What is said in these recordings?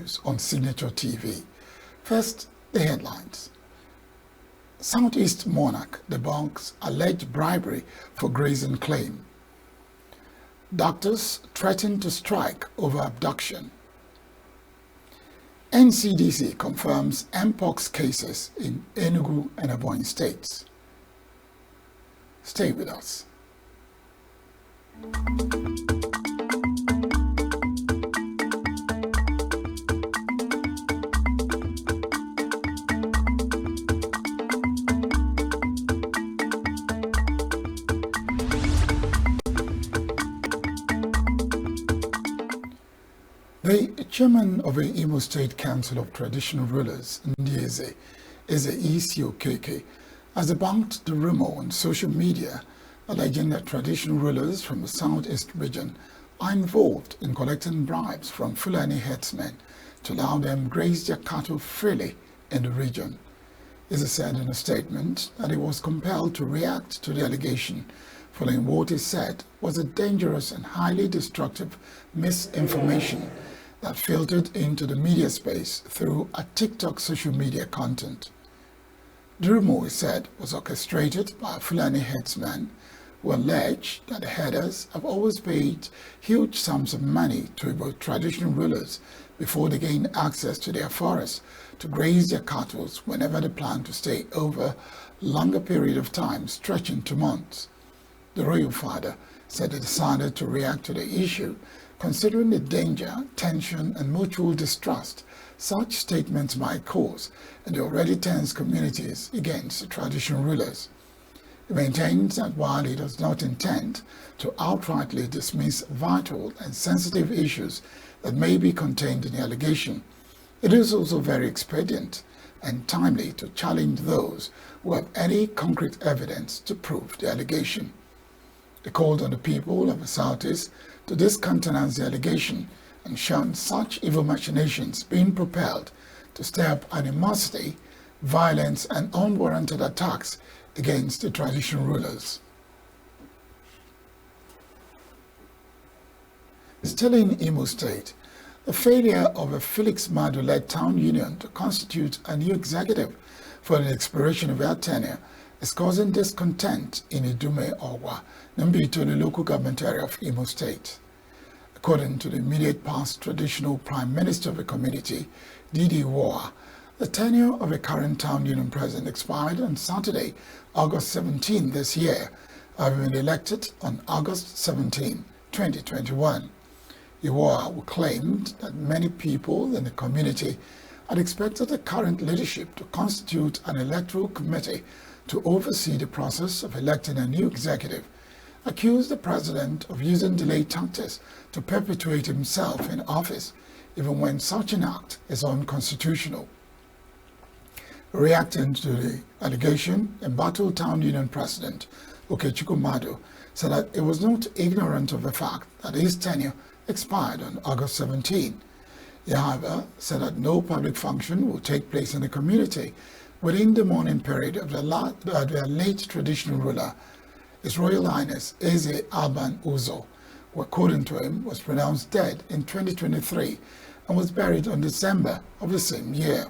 news on Signature TV. First, the headlines. Southeast monarch debunks alleged bribery for grazing claim. Doctors threaten to strike over abduction. NCDC confirms Mpox cases in Enugu and Ebonyi states. Stay with us. The chairman of the Imo State Council of Traditional Rulers, Ndieze, Eze Okeke, has debunked the rumor on social media alleging that traditional rulers from the Southeast region are involved in collecting bribes from Fulani herdsmen to allow them graze their cattle freely in the region. Eze said in a statement that he was compelled to react to the allegation following what he said was a dangerous and highly destructive misinformation that filtered into the media space through a TikTok social media content. The rumor, he said, was orchestrated by a Fulani herdsman who alleged that the herders have always paid huge sums of money to both traditional rulers before they gain access to their forests to graze their cattle whenever they plan to stay over a longer period of time, stretching to months. The royal father said he decided to react to the issue considering the danger, tension, and mutual distrust such statements might cause in the already tense communities against the traditional rulers. He maintains that while he does not intend to outrightly dismiss vital and sensitive issues that may be contained in the allegation, it is also very expedient and timely to challenge those who have any concrete evidence to prove the allegation. He called on the people of the Southeast to discountenance the allegation and shun such evil machinations being propelled to stir up animosity, violence, and unwarranted attacks against the traditional rulers. Still in Imo State, the failure of a Felix Madu-led town union to constitute a new executive for the expiration of their tenure is causing discontent in Idume Owa, Nambito, the local government area of Imo State. According to the immediate past traditional prime minister of the community, Didi Woa, the tenure of the current town union president expired on Saturday, August 17 this year, having been elected on August 17, 2021. Iwoa claimed that many people in the community had expected the current leadership to constitute an electoral committee to oversee the process of electing a new executive, accused the president of using delay tactics to perpetuate himself in office, even when such an act is unconstitutional. Reacting to the allegation, Embattled Town Union President Okechukwu Madu said that he was not ignorant of the fact that his tenure expired on August 17. He, however, said that no public function will take place in the community within the mourning period of the late traditional ruler, His Royal Highness Eze Alban Uzo, who according to him was pronounced dead in 2023 and was buried on December of the same year.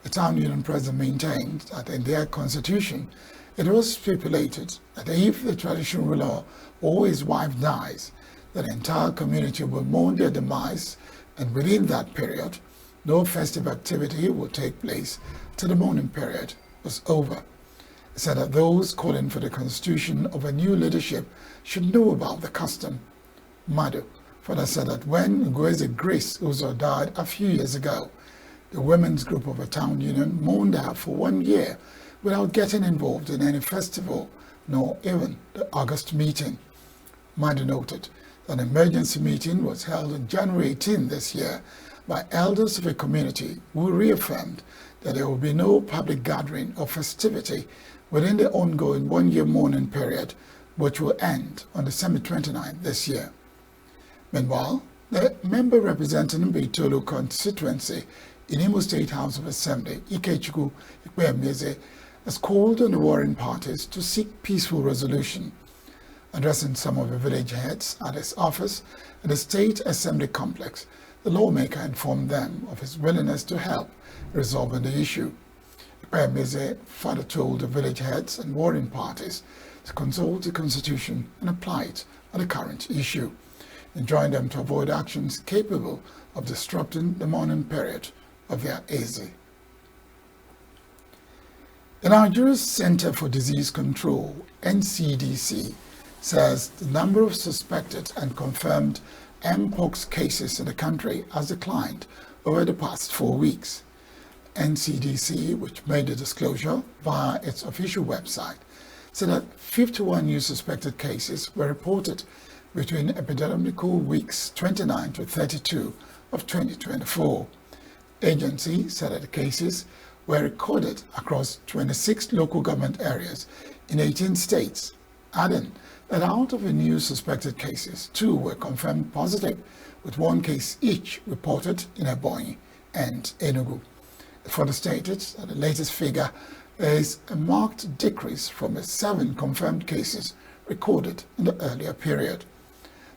The town union president maintained that in their constitution it was stipulated that if the traditional ruler or his wife dies, the entire community will mourn their demise, and within that period, no festive activity will take place till the mourning period was over. He said that those calling for the constitution of a new leadership should know about the custom. Madu further said that when Ngozi Grace Uzo died a few years ago, the women's group of a town union mourned her for 1 year without getting involved in any festival, nor even the August meeting. Madu noted that an emergency meeting was held on January 18 this year by elders of a community who reaffirmed that there will be no public gathering or festivity within the ongoing 1-year mourning period, which will end on December 29 this year. Meanwhile, the member representing Beitolo constituency in Imo State House of Assembly, Ikechukwu Ikpeamieze, has called on the warring parties to seek peaceful resolution. Addressing some of the village heads at his office at the State Assembly complex, The lawmaker informed them of his willingness to help resolving the issue. Mise further told the village heads and warring parties to consult the constitution and apply it on the current issue, enjoined them to avoid actions capable of disrupting the mourning period of their Eze. The Nigeria's Center for Disease Control, NCDC, says the number of suspected and confirmed Mpox cases in the country has declined over the past 4 weeks. NCDC, which made the disclosure via its official website, said that 51 new suspected cases were reported between epidemiological weeks 29 to 32 of 2024. Agency said that the cases were recorded across 26 local government areas in 18 states, adding that out of the new suspected cases, 2 were confirmed positive, with 1 case each reported in Ebonyi and Enugu. It further stated that the latest figure is a marked decrease from the 7 confirmed cases recorded in the earlier period.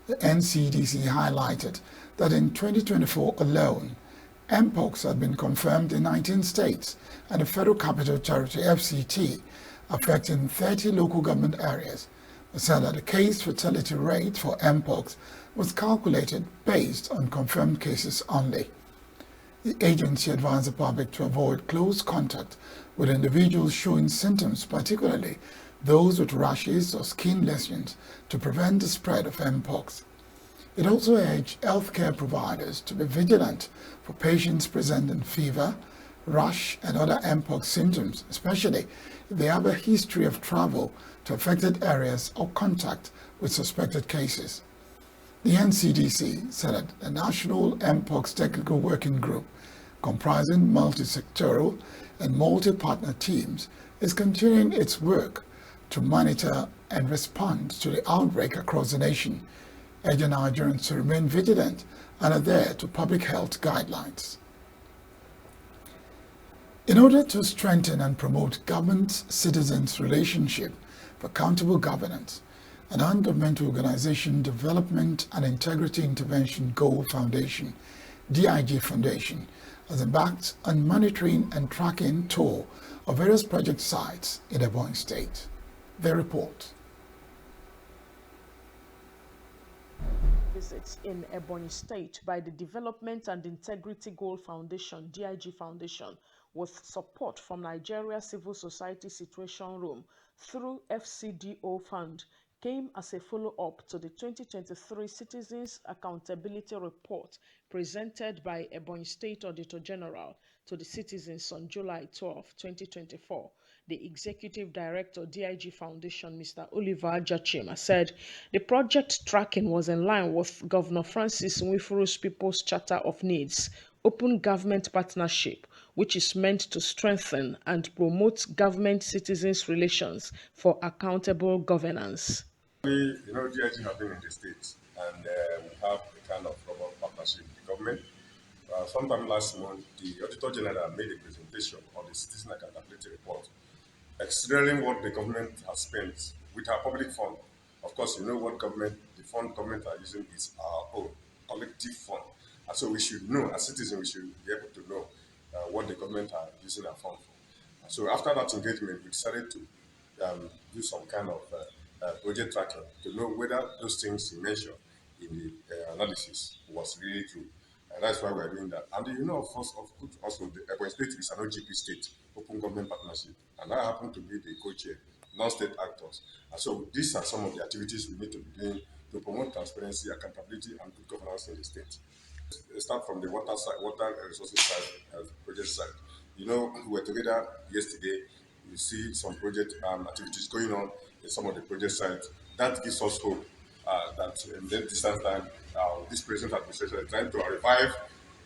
The NCDC highlighted that in 2024 alone, Mpox had been confirmed in 19 states and the Federal Capital Territory (FCT), affecting 30 local government areas. It said that the case fatality rate for Mpox was calculated based on confirmed cases only. The agency advised the public to avoid close contact with individuals showing symptoms, particularly those with rashes or skin lesions, to prevent the spread of Mpox. It also urged healthcare providers to be vigilant for patients presenting fever, rash, and other Mpox symptoms, especially if they have a history of travel to affected areas or contact with suspected cases. The NCDC said that the National Mpox Technical Working Group, comprising multi-sectoral and multi-partner teams, is continuing its work to monitor and respond to the outbreak across the nation, urging Nigerians to remain vigilant and adhere to public health guidelines. In order to strengthen and promote government-citizens relationship for accountable governance, a non-governmental organization, Development and Integrity Intervention Goal Foundation, DIG Foundation, has embarked on monitoring and tracking tour of various project sites in Ebonyi State. They report. Visits in Ebonyi State by the Development and Integrity Goal Foundation, DIG Foundation, with support from Nigeria Civil Society Situation Room through FCDO Fund, came as a follow-up to the 2023 Citizens Accountability Report presented by Ebonyi State Auditor General to the citizens on July 12, 2024. The Executive Director, DIG Foundation, Mr. Oliver Jachima, said the project tracking was in line with Governor Francis Nwifuru's People's Charter of Needs, Open Government Partnership, which is meant to strengthen and promote government-citizens relations for accountable governance. DIG have been in the States, and we have a kind of robust partnership with the government. Sometime last month, the Auditor General made a presentation on the Citizen Accountability Report, extolling what the government has spent with our public fund. Of course, you know what the fund government are using is our own collective fund. And so we should know, as citizens, we should be able to know what the government are using our fund for. And so after that engagement, we decided to do some kind of project tracking to know whether those things you mentioned in the analysis was really true. And that's why we're doing that. And you know, of course, also the Ebonyi State is an OGP state, Open Government Partnership. And I happen to be the co-chair, non-state actors. And so these are some of the activities we need to be doing to promote transparency, accountability, and good governance in the state. Start from the water side, water resources side, project side. You know, we were together yesterday. You see some project activities going on in some of the project sites. That gives us hope that in the distant time, this present administration is trying to revive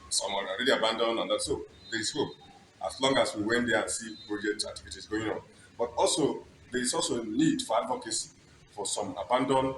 some are already abandoned, and that's so there is hope as long as we went there and see project activities going on. But also, there is also a need for advocacy for some abandoned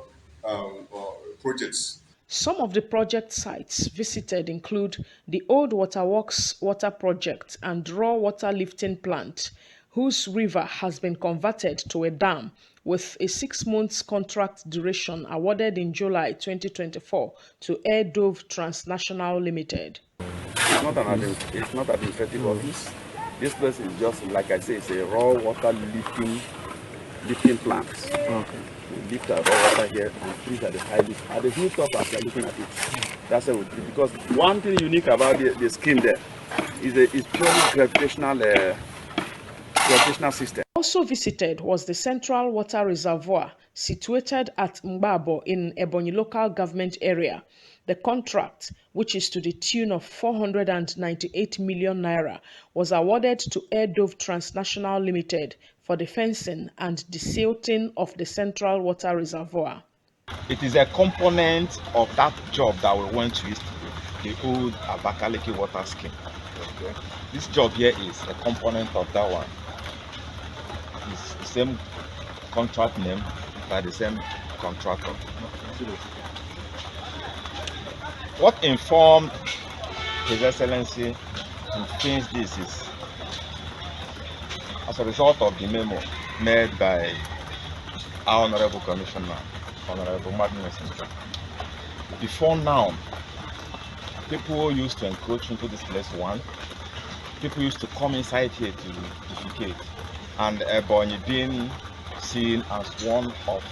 projects. Some of the project sites visited include the Old Waterworks Water Project and Raw Water Lifting Plant, whose river has been converted to a dam with a 6-month contract duration awarded in July 2024 to Air Dove Transnational Limited. It's not an administrative office. This place is just, like I say, it's a raw water lifting plant. Okay. We lift our raw water here and freeze at the high lift. At the hilltop, as you're looking at it, that's what we do. Because one thing unique about the scheme there is it's purely gravitational system. Also visited was the Central Water Reservoir situated at Mbabo in Ebonyi local government area. The contract, which is to the tune of 498 million naira, was awarded to Air Dove Transnational Limited for the fencing and desilting of the Central Water Reservoir. It is a component of that job that we went to use, the old Abakaliki water scheme. Okay. This job here is a component of that one. It's the same contract name by the same contractor. What informed His Excellency to finish this is as a result of the memo made by our Honorable Commissioner, Honorable Martin Messenger. Before now, people used to encroach into this place. People used to come inside here to defecate, and Ebonyi being seen as one of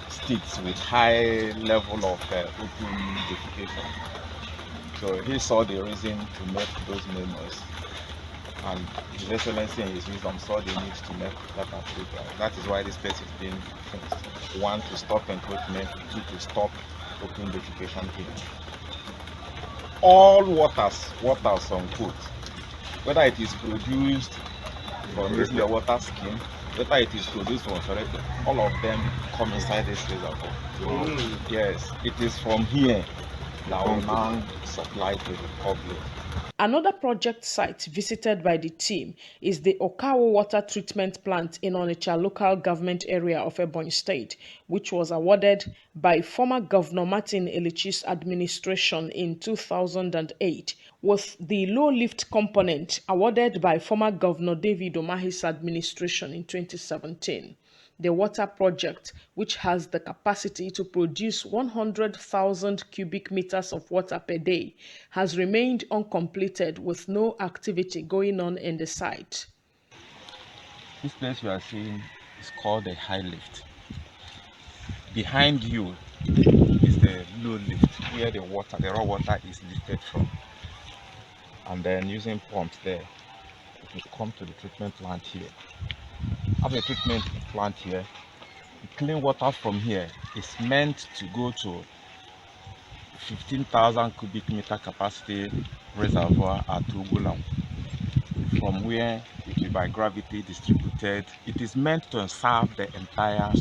states with high level of open defecation. So he saw the reason to make those memos, and His Excellency in his wisdom saw the need to make that approval. That is why this place is being fenced. 1, to stop encroachment, 2, to stop open defecation here. All waters on foot, whether it is produced from this water scheme, whether it is produced from Ferretti, all of them come inside this reservoir. Yes, it is from here that will now supply to the public. Another project site visited by the team is the Okawo Water Treatment Plant in Onitsha local government area of Ebonyi State, which was awarded by former Governor Martin Elichi's administration in 2008, with the low-lift component awarded by former Governor David Umahi's administration in 2017. The water project, which has the capacity to produce 100,000 cubic meters of water per day, has remained uncompleted with no activity going on in the site. This place you are seeing is called the high lift. Behind you is the low lift, where the raw water is lifted from. And then using pumps there, it will come to the treatment plant here. After the treatment plant here, the clean water from here is meant to go to 15,000 cubic meter capacity reservoir at Ugulam, from where it will by gravity distributed. It is meant to serve the entire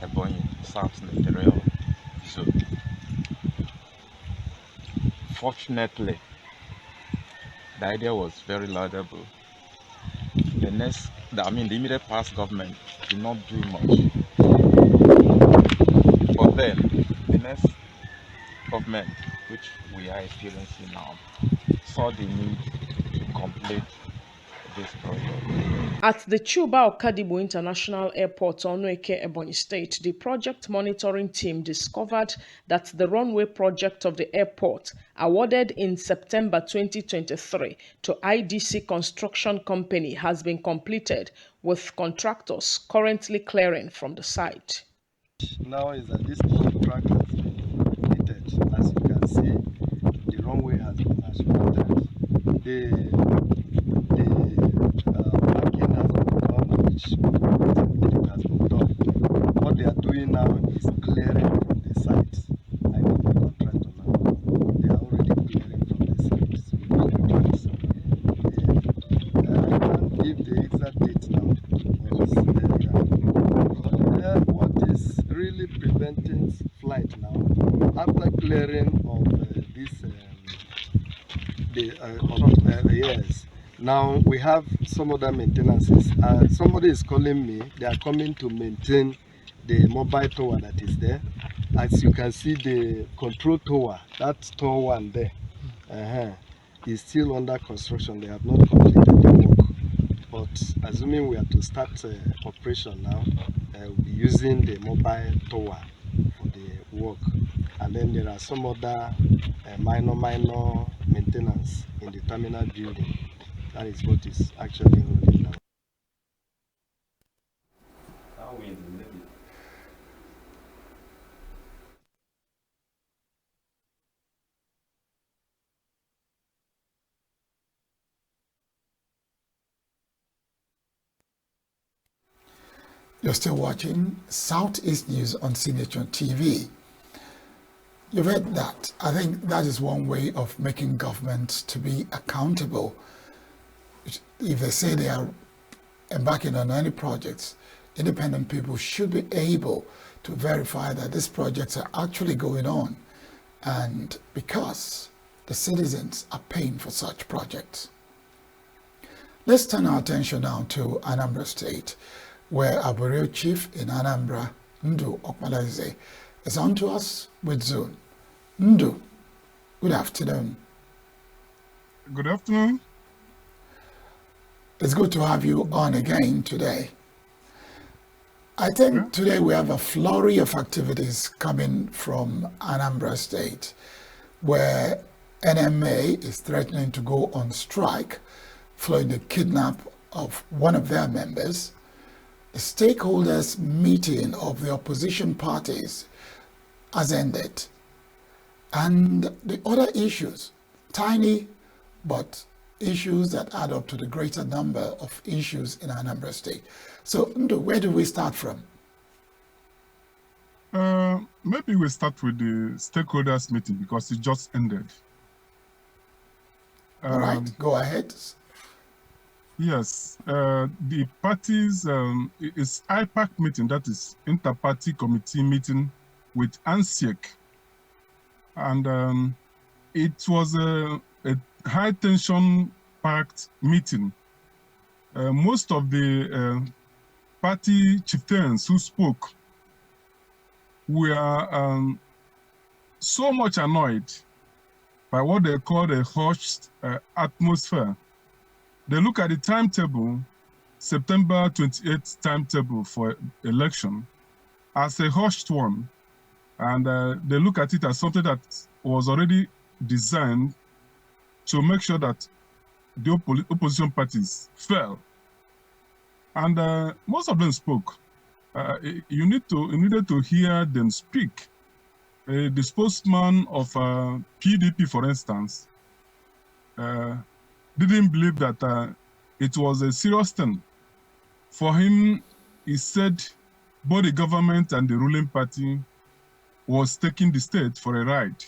Ebonyi South-Senatorial zone. Fortunately, the idea was very laudable. The immediate past government did not do much. But then, the next government, which we are experiencing now, saw the need to complete this project. At the Chuba Okadibo International Airport, Onueke, Ebonyi State, the project monitoring team discovered that the runway project of the airport, awarded in September 2023 to IDC Construction Company, has been completed, with contractors currently clearing from the site. Now is that this contract has been completed. As you can see, the runway has been asphalted. The marking has been done, which everything has been done. What they are doing now is clearing from the site. I mean the contractor now. They are already clearing from the site. So I can't give the exact date now. What is really preventing flight now, after clearing of yes, now we have some other maintenances. Somebody is calling me. They are coming to maintain the mobile tower that is there. As you can see, the control tower, that tall one there, is still under construction. They have not completed the work. But assuming we are to start operation now, we'll be using the mobile tower for the work. And then there are some other minor maintenance in the terminal building. That is what is actually holding down. You're still watching Southeast News on Signature TV. You've heard that. I think that is one way of making government to be accountable. If they say they are embarking on any projects, independent people should be able to verify that these projects are actually going on, and because the citizens are paying for such projects. Let's turn our attention now to Anambra State, where our bureau chief in Anambra, Ndu Okmalaze, is on to us with Zoom. Ndu, good afternoon. Good afternoon. It's good to have you on again today. I think today we have a flurry of activities coming from Anambra State, where NMA is threatening to go on strike following the kidnap of one of their members. The stakeholders meeting of the opposition parties has ended. And the other issues, tiny but issues that add up to the greater number of issues in Anambra State. So, Ndu, where do we start from? Maybe we start with the stakeholders meeting because it just ended. All right, go ahead. Yes, the parties, it's IPAC meeting, that is Inter-Party Committee meeting with ANSEC. And it was a high tension packed meeting. Most of the party chieftains who spoke were so much annoyed by what they called a hushed atmosphere. They look at the timetable, September 28th timetable for election, as a hushed one. And they look at it as something that was already designed to make sure that the opposition parties fell. And most of them spoke. You needed to hear them speak. The spokesman of PDP, for instance, didn't believe that it was a serious thing. For him, he said both the government and the ruling party was taking the state for a ride,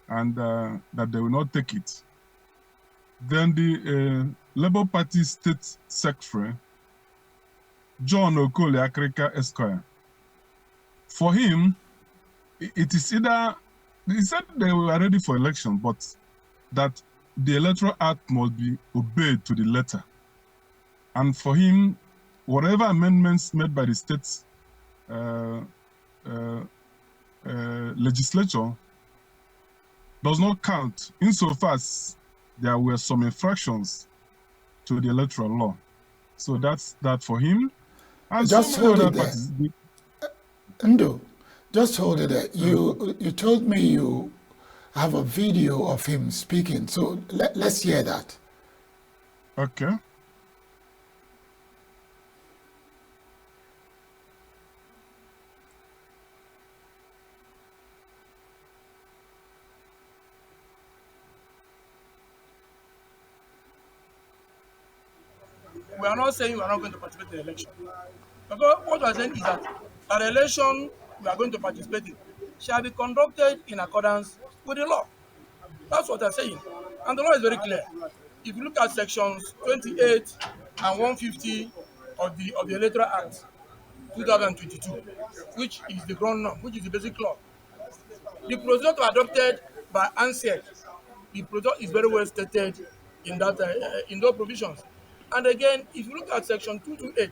and that they will not take it. Then the Labour Party State Secretary, John Okoli Akrika Esquire, for him, it is either, he said they were ready for election, but that the Electoral Act must be obeyed to the letter. And for him, whatever amendments made by the state's legislature does not count insofar as there were some infractions to the electoral law. So that's that for him. And just so hold many it other there. parties. Ndu, just hold it there. You told me you have a video of him speaking, so let's hear that. Okay. We are not saying we are not going to participate in the election. Because what we are saying is that an election we are going to participate in shall be conducted in accordance with the law. That's what they're saying. And the law is very clear. If you look at sections 28 and 150 of the Electoral Act 2022, which is the ground norm, which is the basic law, the procedure adopted by ANSEC, the procedure is very well stated in that in those provisions. And again, if you look at section 228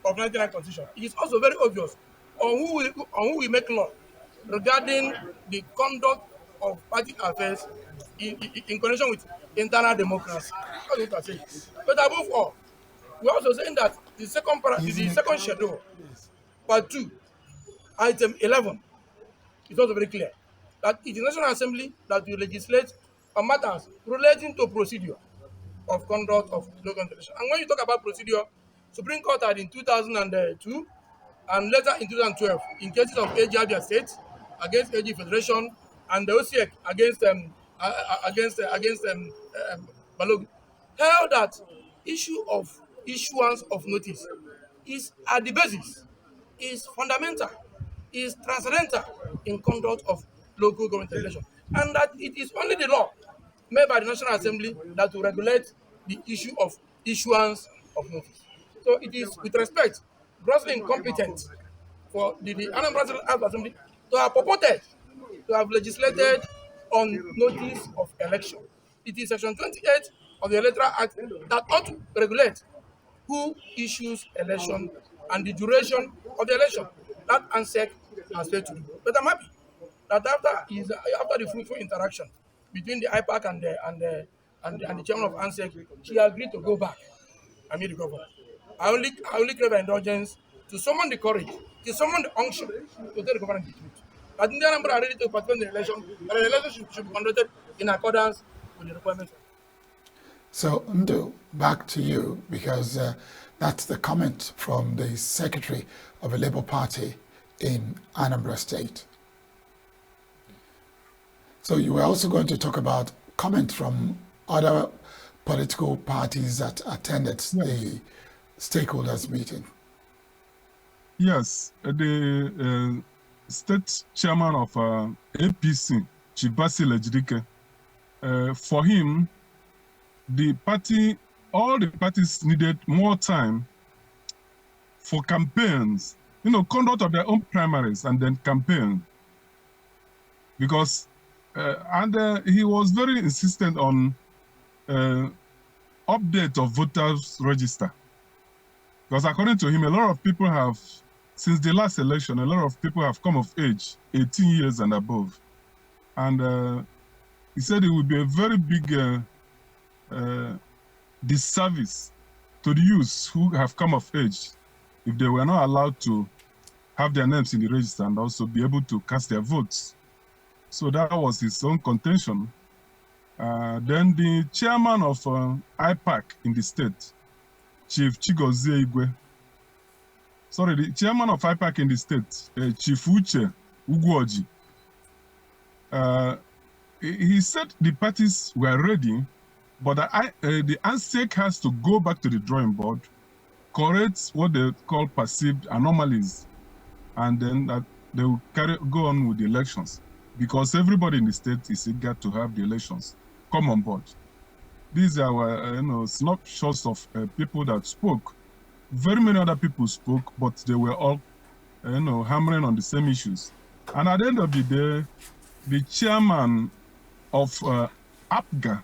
of 1999 Constitution, it is also very obvious on who will make law regarding the conduct of party affairs in connection with internal democracy. That's what I'm saying. But above all, we're also saying that the second schedule, part 2, item 11, is also very clear that it is the National Assembly that will legislate on matters relating to procedure of conduct of local election. And when you talk about procedure, Supreme Court had in 2002 and later in 2012 in cases of AG Abia State against AG Federation and the OCEC against Balogun, held that issue of issuance of notice is at the basis, is fundamental, is transcendental in conduct of local government election, and that it is only the law made by the National Assembly that will regulate the issue of issuance of notice. So it is, with respect, grossly incompetent for the Anambra State House of Assembly to have purported to have legislated on notice of election. It is Section 28 of the Electoral Act that ought to regulate who issues election and the duration of the election. That ANSEC has failed to do. But I'm happy that after the fruitful interaction between the IPAC and the chairman of ANSEC, she agreed to go back and meet the governor. I only crave indulgence to summon the courage, to summon the unction to tell the governor the truth. That Indian Number are ready to participate in the election, and the election should be conducted in accordance with the requirements. So, Ndo, back to you, because that's the comment from the secretary of a Labour Party in Anambra State. So you were also going to talk about comment from other political parties that attended the stakeholders meeting. Yes, the state chairman of APC, Chibasi Lejidike, for him, all the parties needed more time for campaigns, conduct of their own primaries and then campaign. Because, he was very insistent on update of voters register. Because according to him, a lot of people have, since the last election, a lot of people have come of age, 18 years and above. And he said it would be a very big disservice to the youths who have come of age if they were not allowed to have their names in the register and also be able to cast their votes. So that was his own contention. Then the chairman of IPAC in the state, Chief Chigozie Igwe, the chairman of IPAC in the state, Chief Uche Ugwoji, he said the parties were ready, but the ANSEC has to go back to the drawing board, correct what they call perceived anomalies, and then that they will go on with the elections, because everybody in the state is eager to have the elections come on board. These are snapshots of people that spoke. Very many other people spoke, but they were all hammering on the same issues. And at the end of the day, the chairman of APGA,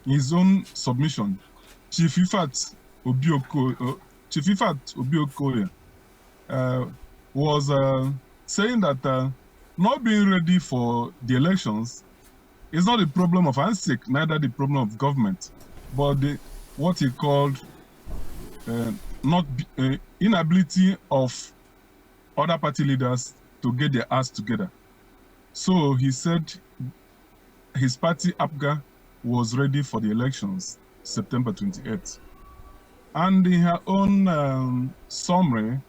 his own submission, Chief Ifat Obiokoye, was saying that not being ready for the elections is not the problem of ANSEC, neither the problem of government, but what he called inability of other party leaders to get their acts together. So he said his party, APGA, was ready for the elections, September 28th. And in her own summary,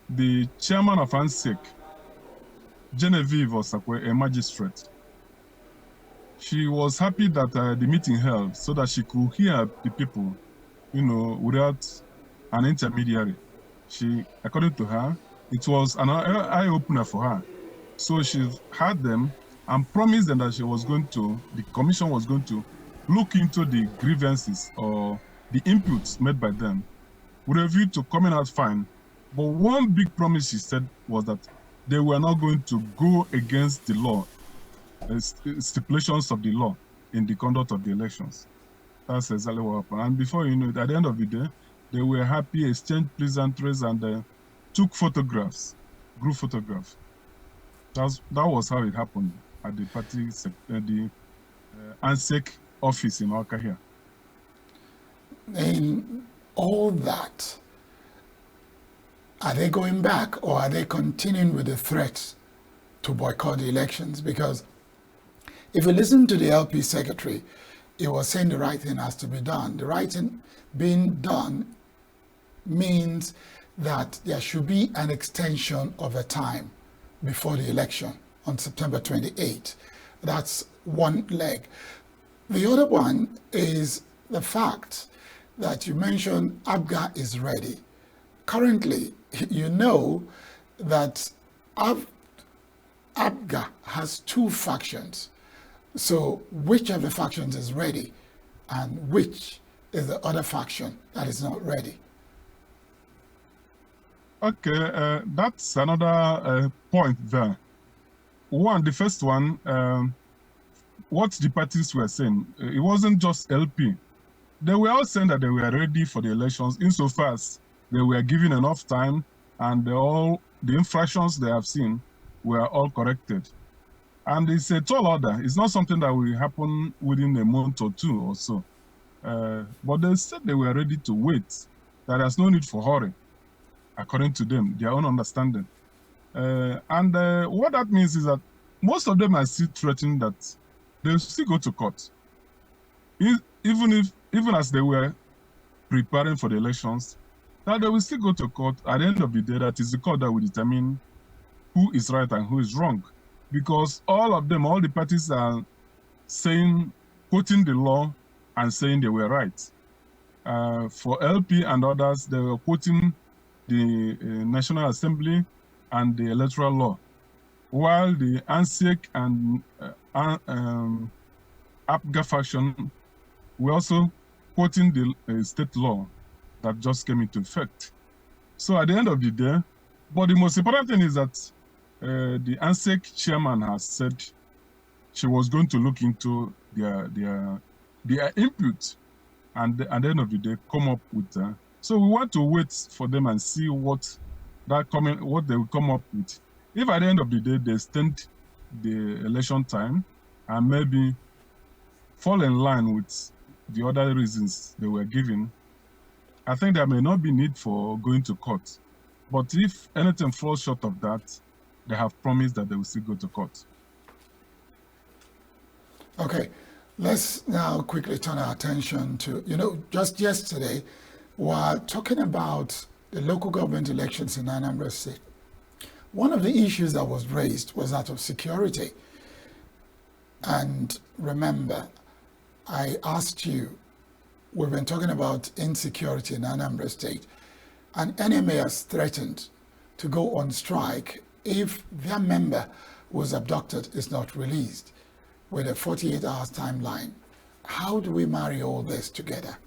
the chairman of ANSEC, Genevieve Osakwe, a magistrate, she was happy that the meeting held so that she could hear the people, without an intermediary. According to her, it was an eye-opener for her. So she heard them and promised them that the commission was going to look into the grievances or the inputs made by them with a view to coming out fine. But one big promise she said was that they were not going to go against the law, stipulations of the law in the conduct of the elections. That's exactly what happened. And before you know it, at the end of the day, they were happy, exchanged pleasantries, and took photographs, group photographs. That was how it happened. at the the ANSEC office in Awka here. In all that, are they going back or are they continuing with the threats to boycott the elections? Because if you listen to the LP secretary, he was saying the right thing has to be done. The right thing being done means that there should be an extension of the time before the election on September 28th. That's one leg. The other one is the fact that you mentioned ABGA is ready. Currently, you know that ABGA has two factions. So which of the factions is ready and which is the other faction that is not ready? Okay, that's another point there. One, the first one, what the parties were saying, it wasn't just LP. They were all saying that they were ready for the elections insofar as they were given enough time and all the infractions they have seen were all corrected. And it's a tall order. It's not something that will happen within a month or two or so. But they said they were ready to wait, that there's no need for hurry, according to them, their own understanding. What that means is that most of them are still threatening that they'll still go to court. Even as they were preparing for the elections, that they will still go to court. At the end of the day, that is the court that will determine who is right and who is wrong. Because all of them, all the parties are saying, quoting the law and saying they were right. For LP and others, they were quoting the National Assembly and the electoral law, while the ANSEC and APGA faction were also quoting the state law that just came into effect. So at the end of the day, but the most important thing is that the ANSEC chairman has said she was going to look into their input and at the end of the day come up with. So we want to wait for them and see what they will come up with. If at the end of the day they extend the election time and maybe fall in line with the other reasons they were given, I think there may not be need for going to court. But if anything falls short of that, they have promised that they will still go to court. Okay, let's now quickly turn our attention to, just yesterday, while talking about the local government elections in Anambra State, one of the issues that was raised was that of security. And remember, I asked you, we've been talking about insecurity in Anambra State, and NMA has threatened to go on strike if their member who was abducted is not released with a 48 hours timeline. How do we marry all this together?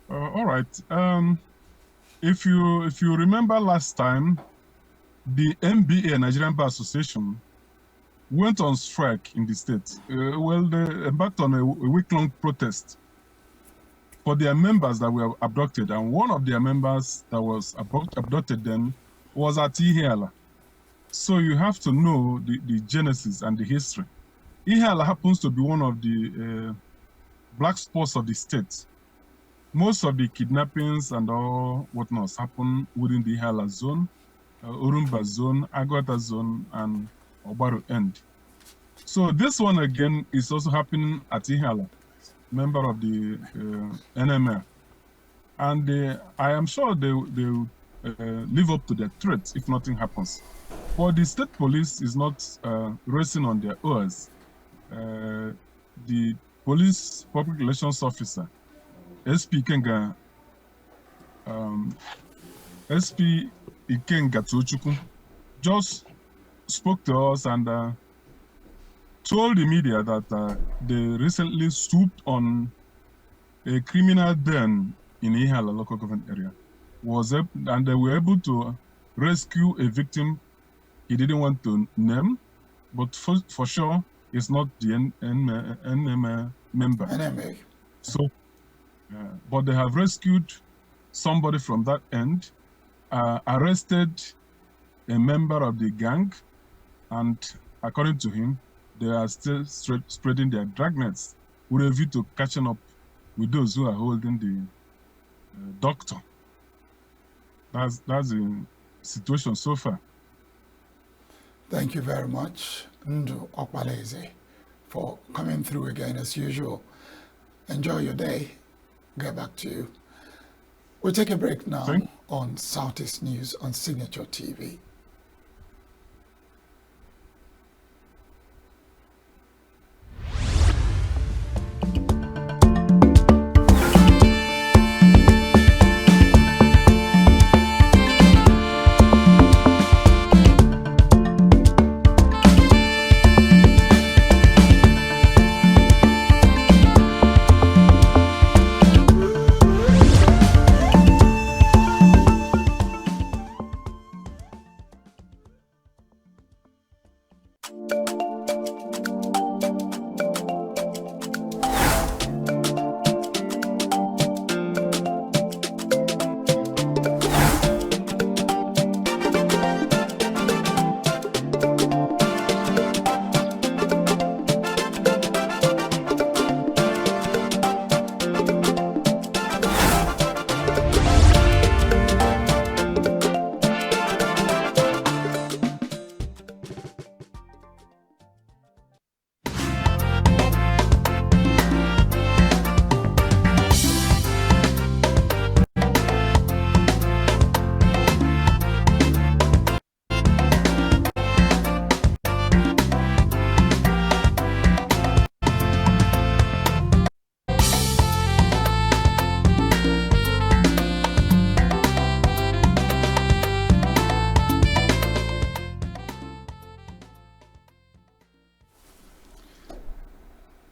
All right. If you remember last time, the NBA, Nigerian Bar Association, went on strike in the state. They embarked on a week-long protest for their members that were abducted, and one of their members that was abducted then was at Ihiala. So you have to know the genesis and the history. Ihiala happens to be one of the black spots of the state. Most of the kidnappings and all whatnot happen within the Ihiala zone, Urumba zone, Agwata zone, and Obaru end. So this one again is also happening at Ihiala, member of the NMR. And I am sure they will live up to their threats if nothing happens. But the state police is not resting on their oars. The police public relations officer, SP Ikenga Tsochukwu, just spoke to us and told the media that they recently swooped on a criminal den in Ihiala local government area, and they were able to rescue a victim he didn't want to name, but for sure it's not the NMA member. NMA. So, but they have rescued somebody from that end, arrested a member of the gang, and according to him, they are still spreading their dragnets with a view to catching up with those who are holding the doctor. That's the situation so far. Thank you very much, Ndu Okbaleze, for coming through again as usual. Enjoy your day. Get back to you. We'll take a break now on Southeast News on Signature TV.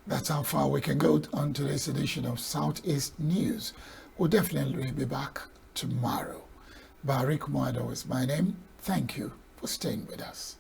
That's how far we can go on today's edition of Southeast News. We'll definitely be back tomorrow. Barik Mwado is my name. Thank you for staying with us.